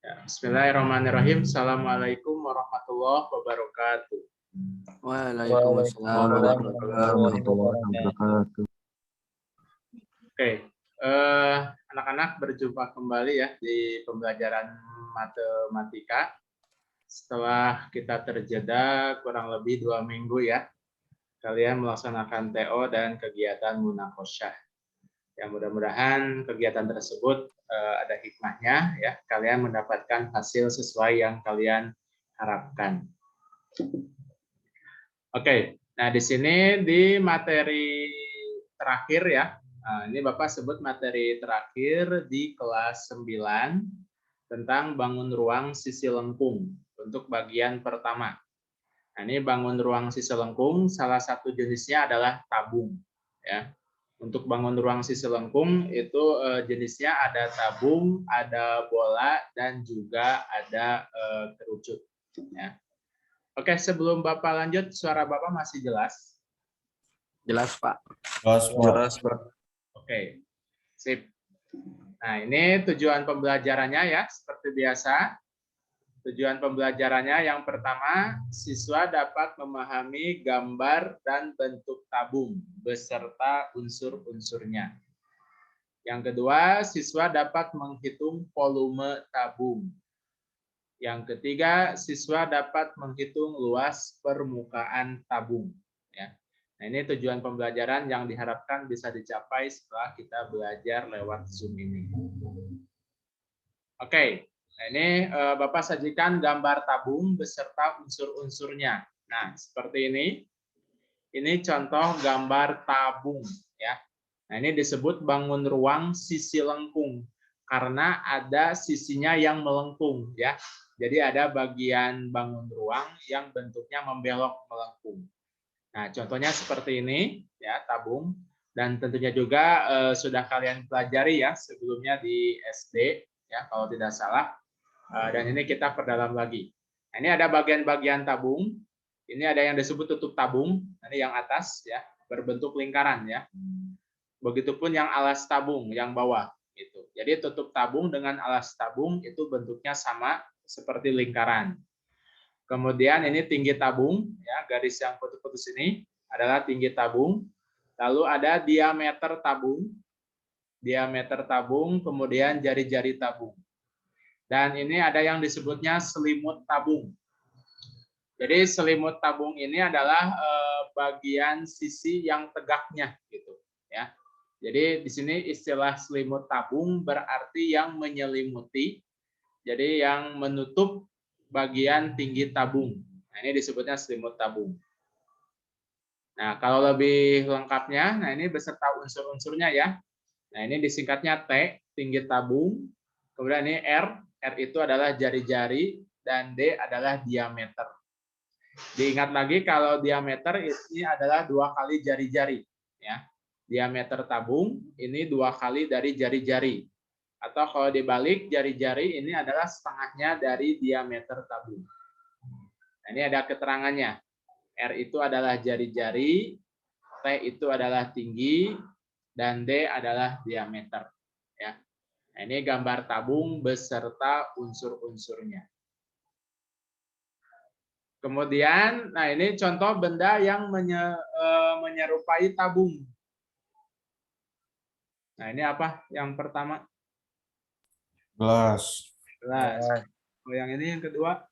Ya, bismillahirrahmanirrahim. Assalamualaikum warahmatullahi wabarakatuh. Waalaikumsalam Waalaikumsalam warahmatullahi wabarakatuh. Oke, anak-anak berjumpa kembali ya di pembelajaran matematika. Setelah kita terjeda kurang lebih 2 minggu ya, kalian melaksanakan TO dan kegiatan munakosyah. Ya, mudah-mudahan kegiatan tersebut ada hikmahnya ya, kalian mendapatkan hasil sesuai yang kalian harapkan. Oke, nah di sini di materi terakhir ya, nah, ini Bapak sebut materi terakhir di kelas 9 tentang bangun ruang sisi lengkung untuk bagian pertama. Nah, ini bangun ruang sisi lengkung, salah satu jenisnya adalah tabung ya. Untuk bangun ruang sisi lengkung itu jenisnya ada tabung, ada bola, dan juga ada kerucut. Ya. Oke, sebelum Bapak lanjut, suara Bapak masih jelas? Jelas, Pak. Jelas, Pak. Oke, sip. Nah, ini tujuan pembelajarannya ya, seperti biasa. Tujuan pembelajarannya yang pertama, siswa dapat memahami gambar dan bentuk tabung beserta unsur-unsurnya. Yang kedua, siswa dapat menghitung volume tabung. Yang ketiga, siswa dapat menghitung luas permukaan tabung. Ya. Nah, ini tujuan pembelajaran yang diharapkan bisa dicapai setelah kita belajar lewat Zoom ini. Oke. Nah, ini Bapak sajikan gambar tabung beserta unsur-unsurnya. Nah, seperti ini. Ini contoh gambar tabung ya. Nah, ini disebut bangun ruang sisi lengkung karena ada sisinya yang melengkung ya. Jadi ada bagian bangun ruang yang bentuknya membelok melengkung. Nah, contohnya seperti ini ya, tabung, dan tentunya juga sudah kalian pelajari ya sebelumnya di SD ya kalau tidak salah. Dan ini kita perdalam lagi. Nah, ini ada bagian-bagian tabung. Ini ada yang disebut tutup tabung. Ini yang atas ya, berbentuk lingkaran ya. Begitupun yang alas tabung yang bawah itu. Jadi tutup tabung dengan alas tabung itu bentuknya sama seperti lingkaran. Kemudian ini tinggi tabung ya, garis yang putus-putus ini adalah tinggi tabung. Lalu ada diameter tabung. Diameter tabung, kemudian jari-jari tabung. Dan ini ada yang disebutnya selimut tabung. Jadi selimut tabung ini adalah bagian sisi yang tegaknya gitu ya. Jadi di sini istilah selimut tabung berarti yang menyelimuti. Jadi yang menutup bagian tinggi tabung. Nah, ini disebutnya selimut tabung. Nah, kalau lebih lengkapnya, nah ini beserta unsur-unsurnya ya. Nah, ini disingkatnya T, tinggi tabung. Kemudian ini R, R itu adalah jari-jari, dan D adalah diameter. Diingat lagi kalau diameter ini adalah 2 kali jari-jari. Ya. Diameter tabung ini 2 kali dari jari-jari. Atau kalau dibalik, jari-jari ini adalah setengahnya dari diameter tabung. Nah, ini ada keterangannya. R itu adalah jari-jari, T itu adalah tinggi, dan D adalah diameter. Ya. Nah, ini gambar tabung beserta unsur-unsurnya. Kemudian, nah ini contoh benda yang menyerupai tabung. Nah, ini apa yang pertama? Gelas. Gelas. Oh, yang ini yang kedua?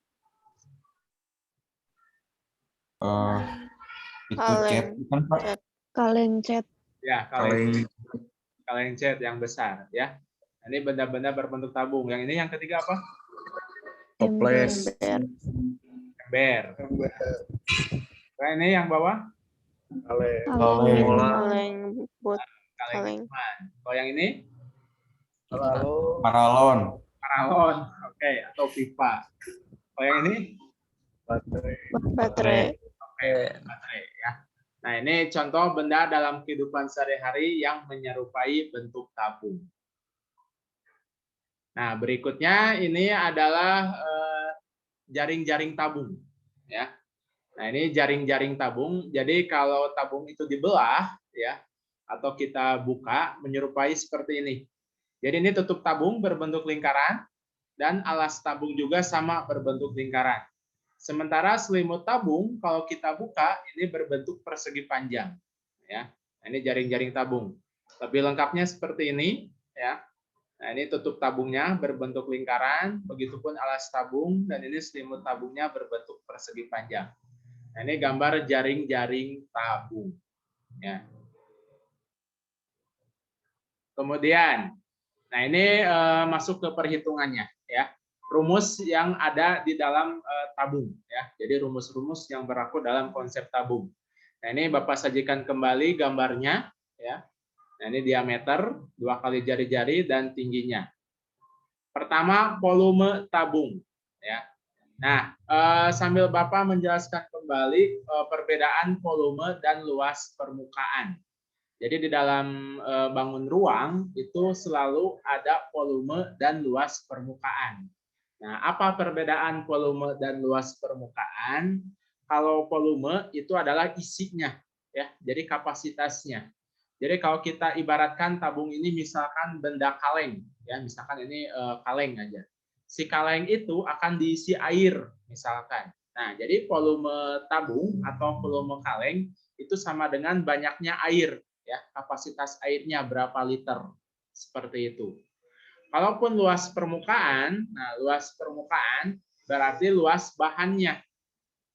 Itu cat bukan, Pak? Kaleng cat. Ya, kaleng cat yang besar ya. Nah, ini benda-benda berbentuk tabung. Yang ini yang ketiga apa? Toples. Ember. Nah, ini yang bawah? Kaleng bot. Kaleng. Kalau yang ini? Paralon. Paralon. Oke, atau pipa. Kalau yang ini? Baterai. Oke, baterai ya. Nah, ini contoh benda dalam kehidupan sehari-hari yang menyerupai bentuk tabung. Nah, berikutnya ini adalah jaring-jaring tabung ya. Nah, ini jaring-jaring tabung. Jadi kalau tabung itu dibelah ya atau kita buka menyerupai seperti ini. Jadi ini tutup tabung berbentuk lingkaran. dan alas tabung juga sama berbentuk lingkaran. Sementara selimut tabung kalau kita buka ini berbentuk persegi panjang, ya. Nah, ini jaring-jaring tabung. Lebih lengkapnya seperti ini, ya. Nah, ini tutup tabungnya berbentuk lingkaran, begitupun alas tabung, dan ini selimut tabungnya berbentuk persegi panjang. Nah, ini gambar jaring-jaring tabung. Ya. Kemudian, nah ini masuk ke perhitungannya, ya. Rumus yang ada di dalam tabung, ya. Jadi rumus-rumus yang berlaku dalam konsep tabung. Nah, ini Bapak sajikan kembali gambarnya, ya. Nah, ini diameter, 2 kali jari-jari, dan tingginya. Pertama, volume tabung. Ya. Nah, sambil Bapak menjelaskan kembali perbedaan volume dan luas permukaan. Jadi di dalam bangun ruang, itu selalu ada volume dan luas permukaan. Nah, apa perbedaan volume dan luas permukaan? Kalau volume itu adalah isinya, ya, jadi kapasitasnya. Jadi kalau kita ibaratkan tabung ini misalkan benda kaleng, ya, misalkan ini kaleng aja. Si kaleng itu akan diisi air, misalkan. Nah, jadi volume tabung atau volume kaleng itu sama dengan banyaknya air, ya, kapasitas airnya berapa liter, seperti itu. Kalaupun luas permukaan, nah luas permukaan berarti luas bahannya.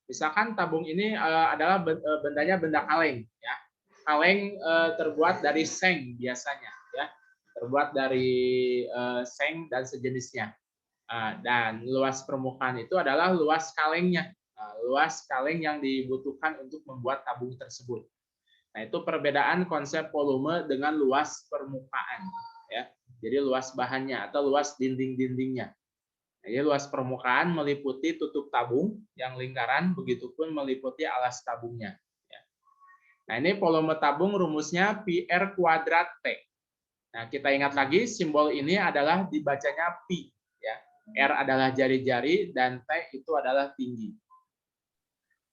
Misalkan tabung ini adalah bendanya benda kaleng, ya. Kaleng terbuat dari seng biasanya, ya, terbuat dari seng dan sejenisnya. Dan luas permukaan itu adalah luas kalengnya, luas kaleng yang dibutuhkan untuk membuat tabung tersebut. Nah, itu perbedaan konsep volume dengan luas permukaan, ya. Jadi luas bahannya atau luas dinding-dindingnya. Jadi luas permukaan meliputi tutup tabung yang lingkaran, begitupun meliputi alas tabungnya. Nah, ini volume tabung rumusnya PR kuadrat T. Nah, kita ingat lagi simbol ini adalah dibacanya pi, ya. R adalah jari-jari dan T itu adalah tinggi.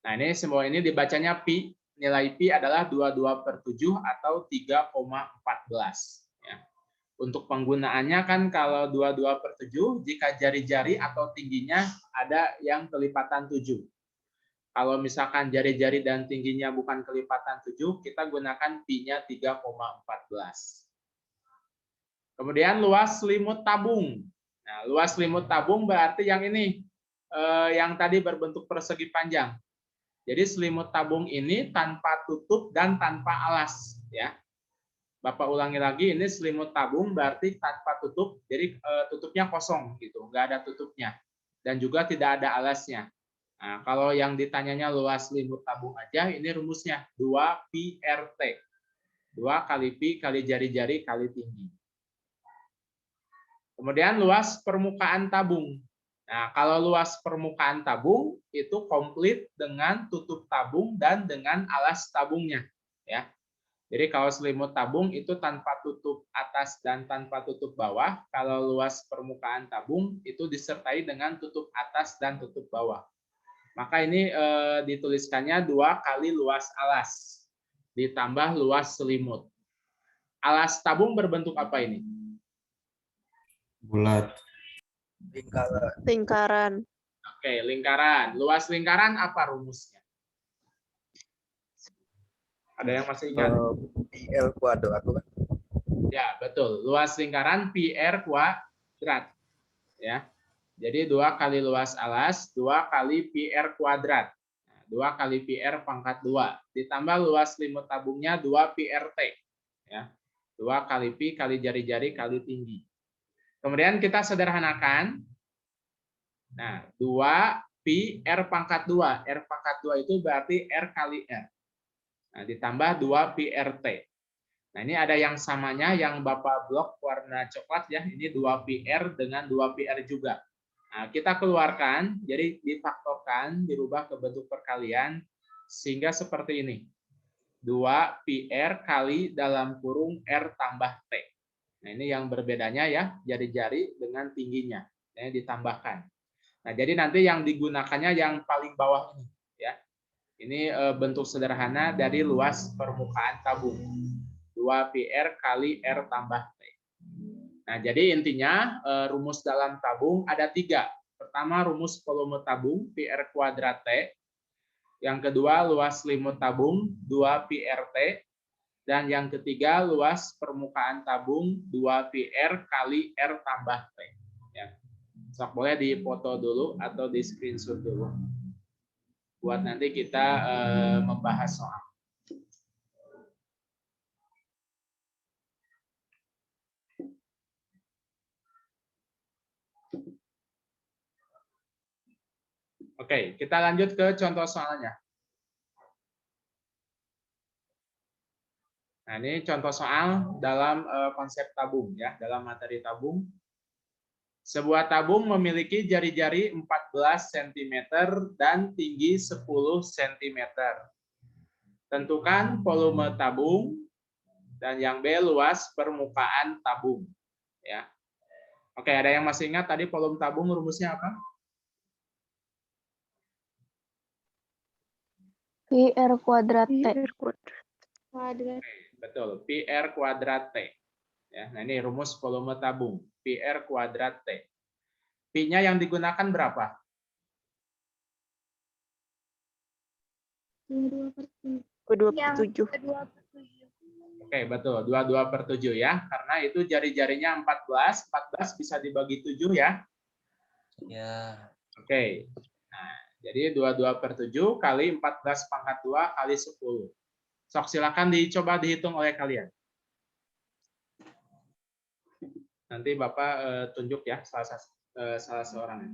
Nah, ini simbol ini dibacanya pi, nilai pi adalah 22/7 atau 3,14, ya. Untuk penggunaannya kan kalau 22/7 jika jari-jari atau tingginya ada yang kelipatan 7. Kalau misalkan jari-jari dan tingginya bukan kelipatan 7, kita gunakan pi-nya 3,14. Kemudian luas selimut tabung. Nah, luas selimut tabung berarti yang ini, yang tadi berbentuk persegi panjang. Jadi selimut tabung ini tanpa tutup dan tanpa alas, ya. Bapak ulangi lagi, ini selimut tabung berarti tanpa tutup, jadi tutupnya kosong gitu, nggak ada tutupnya, dan juga tidak ada alasnya. Nah, kalau yang ditanyanya luas selimut tabung aja, ini rumusnya 2 pi RT. 2 kali pi kali jari-jari kali tinggi. Kemudian luas permukaan tabung. Nah, kalau luas permukaan tabung itu komplit dengan tutup tabung dan dengan alas tabungnya, ya. Jadi kalau selimut tabung itu tanpa tutup atas dan tanpa tutup bawah. Kalau luas permukaan tabung itu disertai dengan tutup atas dan tutup bawah. Maka ini dituliskannya 2 kali luas alas ditambah luas selimut. Alas tabung berbentuk apa ini? Bulat. Lingkaran. Oke, lingkaran. Luas lingkaran apa rumusnya? Ada yang masih ingat? PL kuadrat kan? Ya, betul. Luas lingkaran pi R kuadrat. Ya. Jadi 2 kali luas alas, 2 kali pi R kuadrat. 2 kali pi R pangkat 2. Ditambah luas selimut tabungnya 2 pi RT. Ya. 2 kali pi kali jari-jari kali tinggi. Kemudian kita sederhanakan. Nah, 2 pi R pangkat 2. R pangkat 2 itu berarti R kali R. Nah, ditambah 2 pi RT. Nah, ini ada yang samanya yang Bapak blok warna coklat ya. Ini 2 pi R dengan 2 pi R juga. Nah, kita keluarkan, jadi difaktorkan, dirubah ke bentuk perkalian, sehingga seperti ini. 2 pi R kali dalam kurung R tambah T. Nah, ini yang berbedanya ya, jari-jari dengan tingginya. Ini ditambahkan. Nah, jadi nanti yang digunakannya yang paling bawah ini. Ya. Ini bentuk sederhana dari luas permukaan tabung. 2 pi R kali R tambah T. Nah, jadi intinya rumus dalam tabung ada 3. Pertama, rumus volume tabung PR kuadrat T. Yang kedua, luas limut tabung 2 PRT. Dan yang ketiga, luas permukaan tabung 2 PR kali R tambah T. Ya. Sok boleh dipoto dulu atau di screenshot dulu. Buat nanti kita membahas soal. Oke, kita lanjut ke contoh soalnya. Nah, ini contoh soal dalam konsep tabung ya, dalam materi tabung. Sebuah tabung memiliki jari-jari 14 cm dan tinggi 10 cm. Tentukan volume tabung dan yang B luas permukaan tabung ya. Oke, ada yang masih ingat tadi volume tabung rumusnya apa? PR kuadrat T. Betul, PR kuadrat T. Ya, nah ini rumus volume tabung, PR kuadrat T. Pi-nya yang digunakan berapa? 2/7. Oke, betul. 22/7 ya. Karena itu jari-jarinya 14. 14 bisa dibagi 7 ya. Ya. Oke. Nah, jadi 22/7 kali 14 pangkat 2 kali 10. Sok silakan dicoba dihitung oleh kalian. Nanti Bapak tunjuk ya salah seorang.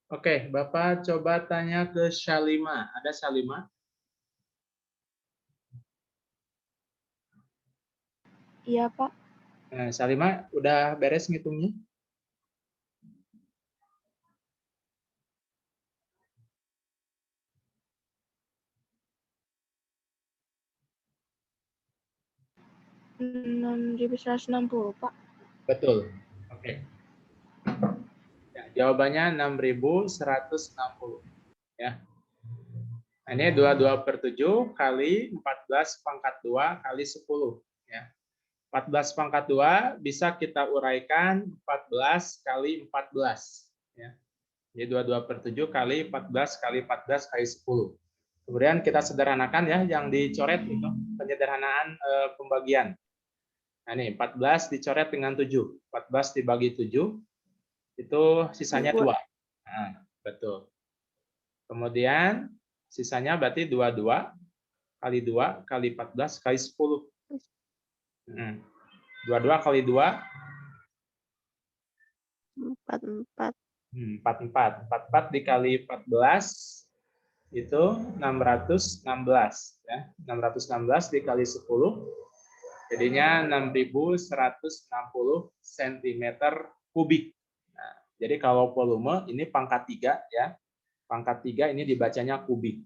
Oke, Bapak coba tanya ke Syalima. Ada Syalima? Iya, Pak. Nah, Syalima, udah beres ngitungnya? Rp6.160, Pak. Betul. Oke. Ya, jawabannya 6.160. Ya. Nah, ini 22/7 kali 14 pangkat 2 kali 10. Ya. 14 pangkat 2 bisa kita uraikan 14 kali 14. Ya. Jadi 22/7 kali 14 kali 14 kali 10. Kemudian kita sederhanakan ya, yang dicoret itu penyederhanaan pembagian. Nah, ini 14 dicoret dengan 7. 14 dibagi 7, itu sisanya 2. Nah, betul. Kemudian sisanya berarti 22 kali 2 kali 14 kali 10. 22 kali 2 44. 44. 44 dikali 14 itu 616 ya. 616 dikali 10 jadinya 6.160 cm kubik. Nah, jadi kalau volume ini pangkat 3 ya. Pangkat 3 ini dibacanya kubik.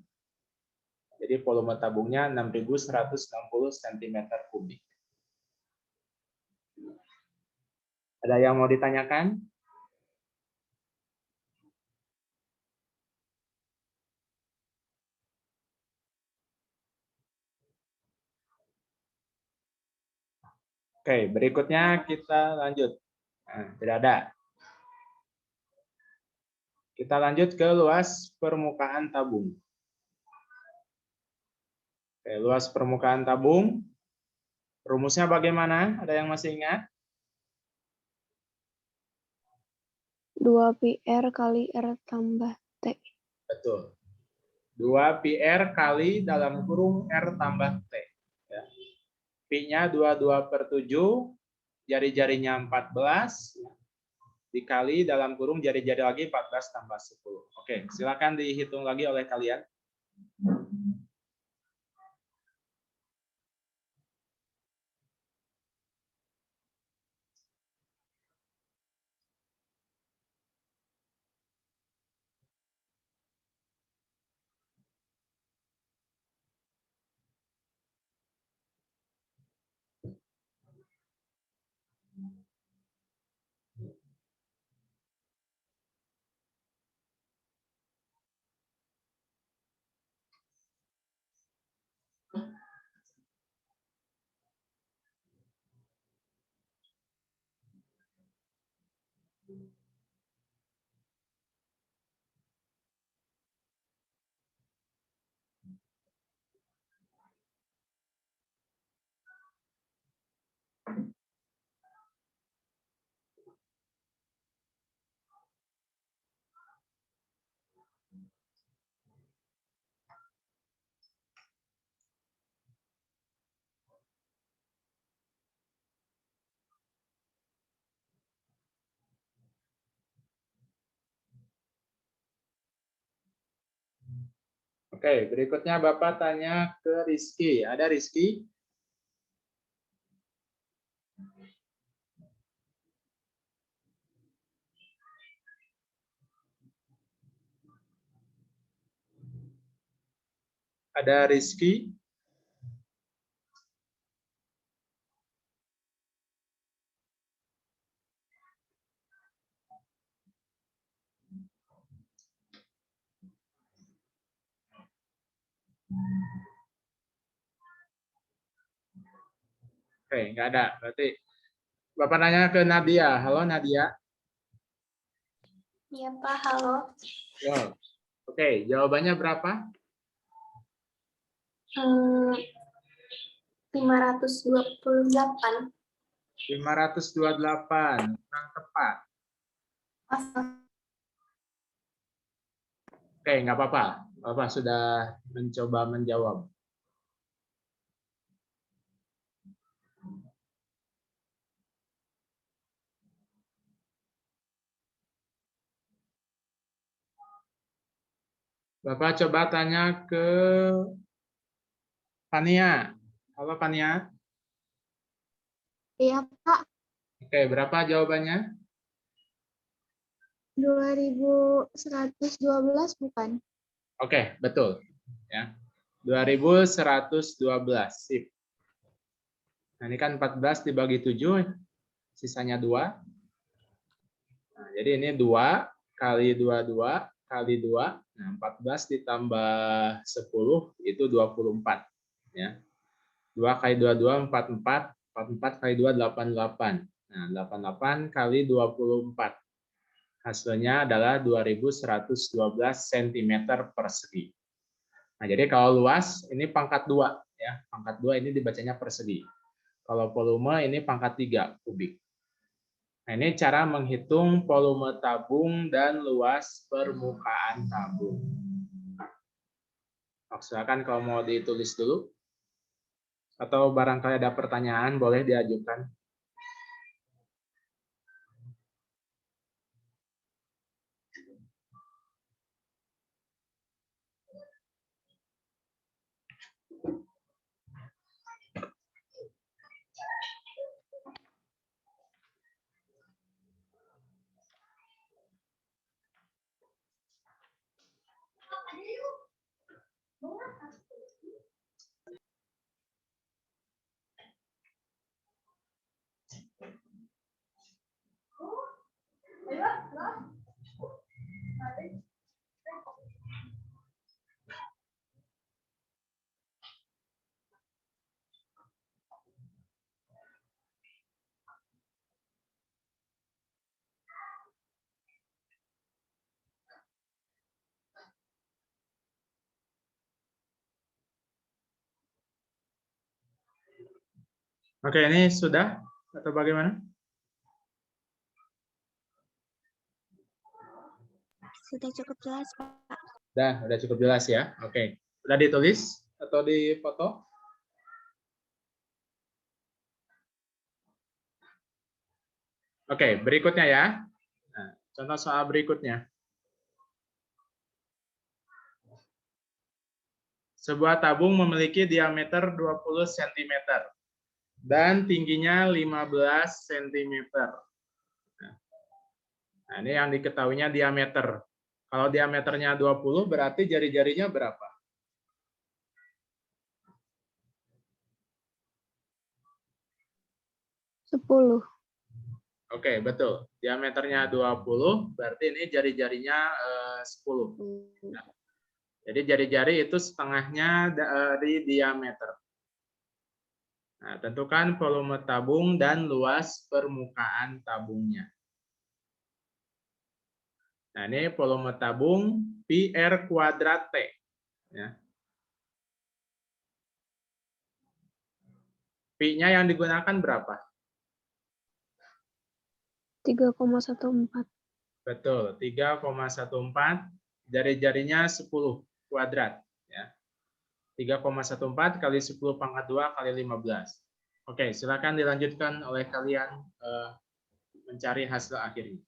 Jadi volume tabungnya 6.160 cm kubik. Ada yang mau ditanyakan? Oke, berikutnya kita lanjut. Nah, tidak ada. Kita lanjut ke luas permukaan tabung. Oke, luas permukaan tabung. Rumusnya bagaimana? Ada yang masih ingat? 2πr kali R tambah T. Betul. 2πr kali dalam kurung R tambah T. Ya. Pi-nya 22/7, jari-jarinya 14, dikali dalam kurung jari-jari lagi 14 tambah 10. Oke, silakan dihitung lagi oleh kalian. Oke, berikutnya Bapak tanya ke Rizky. Ada Rizky? Ada Rizky? Oke, nggak ada. Berarti Bapak nanya ke Nadia. Halo Nadia. Iya Pak, halo. Yo. Oke, jawabannya berapa? 528. 528. Kurang tepat. Oke, nggak apa-apa. Bapak sudah mencoba menjawab. Bapak coba tanya ke Fania. Halo Fania. Iya Pak, Oke, berapa jawabannya? 2112 bukan? Oke, betul. Ya. 2112. Sip. Nah, ini kan 14 dibagi 7, sisanya 2. Nah, jadi ini 2 kali 22 kali 2. Nah, 14 ditambah 10 itu 24. Ya. 2 kali 22, 44. 44 kali 2, 88. Nah, 88 kali 24. Hasilnya adalah 2112 cm persegi. Nah, jadi kalau luas ini pangkat 2. Ya. Pangkat 2 ini dibacanya persegi. Kalau volume ini pangkat 3 kubik. Nah, ini cara menghitung volume tabung dan luas permukaan tabung. Silakan kalau mau ditulis dulu. Atau barangkali ada pertanyaan, boleh diajukan. Oke, ini sudah atau bagaimana? Sudah cukup jelas, Pak. Udah cukup jelas ya. Oke. Udah ditulis atau dipoto? Oke, berikutnya ya. Nah, contoh soal berikutnya. Sebuah tabung memiliki diameter 20 cm dan tingginya 15 cm. Nah, ini yang diketahuinya diameter. Kalau diameternya 20 berarti jari-jarinya berapa? Sepuluh. Oke, betul. Diameternya 20, berarti ini jari-jarinya 10. Nah, jadi jari-jari itu setengahnya dari diameter. Nah, tentukan volume tabung dan luas permukaan tabungnya. Nah, ini volume tabung PR kuadrat T. Ya. Pi-nya yang digunakan berapa? 3,14. Betul, 3,14. Jari-jarinya 10 kuadrat. Ya. 3,14 kali 10 pangkat 2 kali 15. Oke, silakan dilanjutkan oleh kalian mencari hasil akhirnya.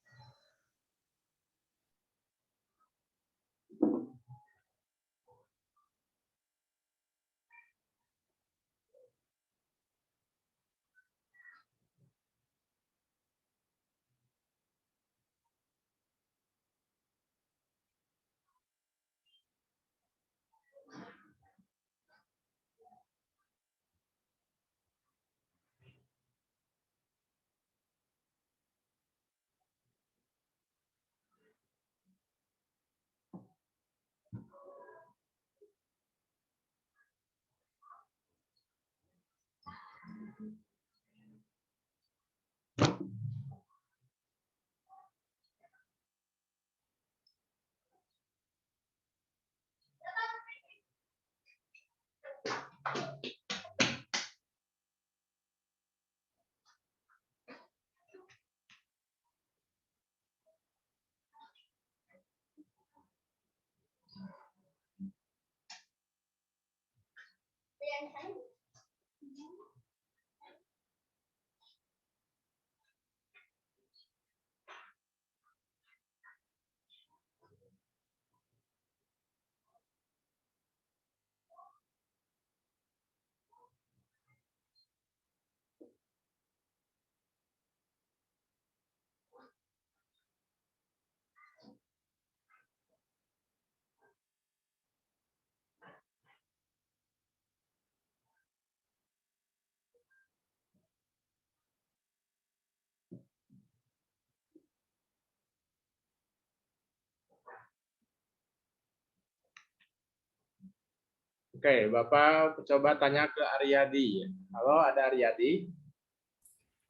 Oke, Bapak coba tanya ke Aryadi. Halo, ada Aryadi?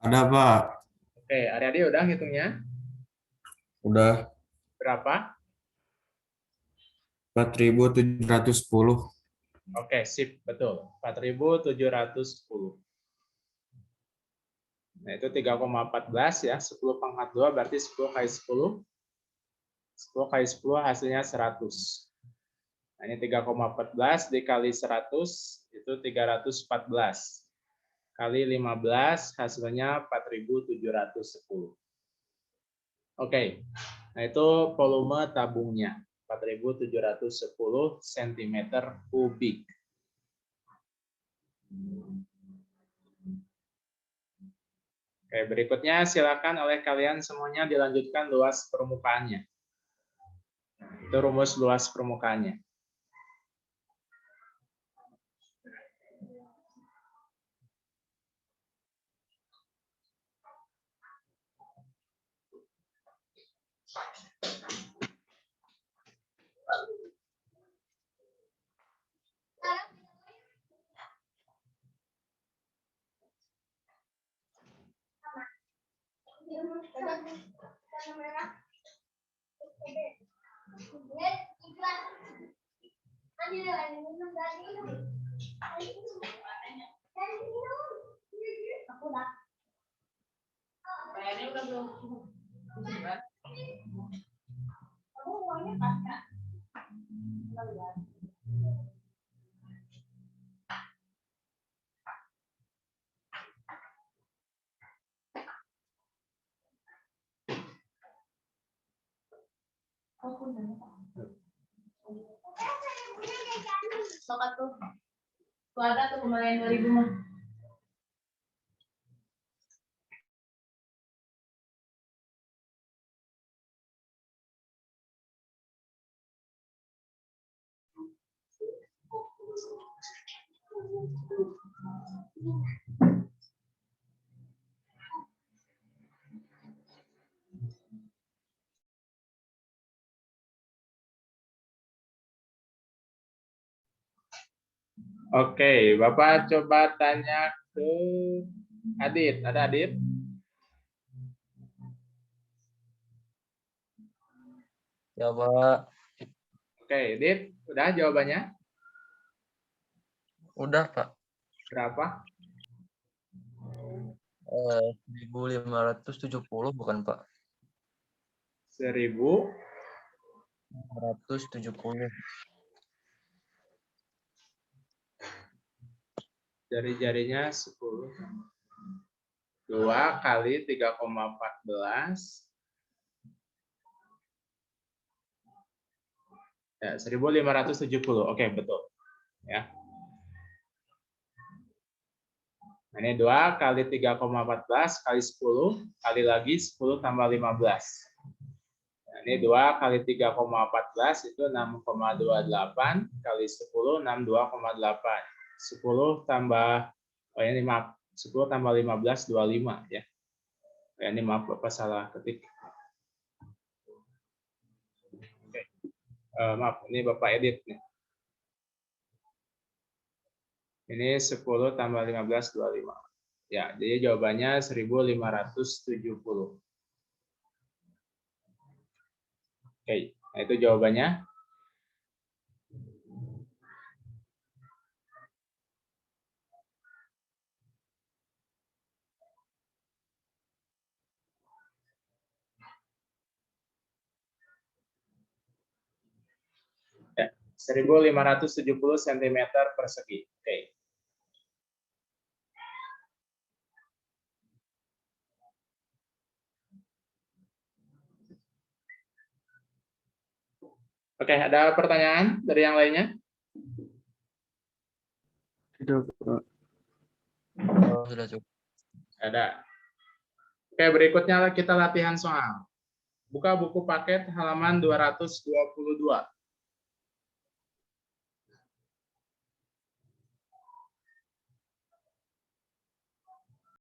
Ada, Pak. Oke, Aryadi udah hitungnya? Udah Berapa? 4.710. Oke, sip, betul. 4.710. Nah, itu 3,14 ya. 10 pangkat 2 berarti 10 kali 10. 10 kali 10 hasilnya 100. Nah, ini 3,14 dikali 100 itu 314. Kali 15 hasilnya 4.710. Oke, nah itu volume tabungnya 4.710 cm kubik. Oke, berikutnya silakan oleh kalian semuanya dilanjutkan luas permukaannya. Itu rumus luas permukaannya. Sokat tuh. Tuh ada tuh kemarin 2000 mah. Oke, Bapak coba tanya ke Adit. Ada Adit? Ya, Pak. Oke, Adit, udah jawabannya? Udah, Pak. Berapa? 1570 bukan, Pak? 1000. 570. Jari-jarinya 10. 2 kali 3,14. Ya, 1570. Oke, betul. Ya. Nah, ini 2 kali 3,14 kali 10 kali lagi 10 tambah 15. Nah, ini 2 kali 3,14 itu 6,28 kali 10 62,8. 10 tambah ini maaf 10 tambah 15 25 ya. Ini maaf Bapak salah ketik. Oke. Maaf ini Bapak edit nih. Ini 10 tambah 15 25. Ya, jadi jawabannya 1570. Oke, nah itu jawabannya. Ya, 1570 cm persegi. Oke. Oke, ada pertanyaan dari yang lainnya? Oh, sudah cukup. Ada. Oke, berikutnya kita latihan soal. Buka buku paket halaman 222.